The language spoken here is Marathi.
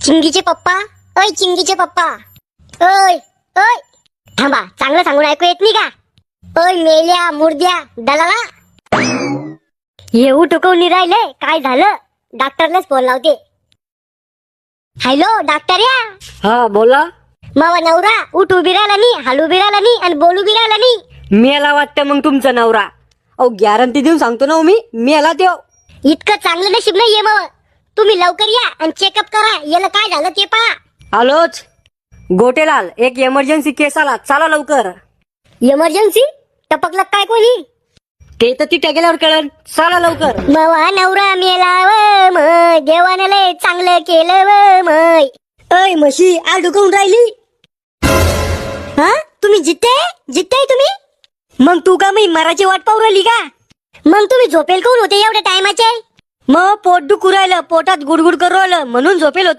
चिंगीचे पप्पा, ओय चिंगीचे पप्पा, ओय ओय थांबा, चांगलं सांगून ऐकू येत नाही का? ओय मेल्या मुर्द्या दलाला, येऊ टुकवून राहिले, काय झालं? डॉक्टरलाच फोन लावते. हॅलो डॉक्टर या. हा बोला. मावा नवरा उठ उभी राहिला नाही, हालू बी राहिला नाही आणि बोलू बी राहिला नाही. मेला वाटतं मग तुमचा नवरा. अहो गॅरंटी देऊन सांगतो ना हो मी, मेला त्यो. इतकं चांगलं नशीब नाहीये मग. तुम्ही लवकर या आणि चेकअप करा, याला काय झालं ते पहा. आलोच. गोटेलाल, एक इमर्जन्सी केस आला, चला लवकर. इमर्जन्सी? टपकलं काय कोणी? ते तर तिथे गेल्यावर कळन, चला लवकर. मवा नवरा मेला व मय, देवानं लय चांगलं केलं व मय. अय म्हशी आ डुकवून राहिली. हा तुम्ही जित्ते तुम्ही? मग तू का मी मराठी वाट पाहू राहिली का? मग तुम्ही झोपेल कोण होते एवढ्या टायमाचे? मग पोट दुखू राहिलं, पोटात गुडगुड करू राहिलं म्हणून झोपेल होतो.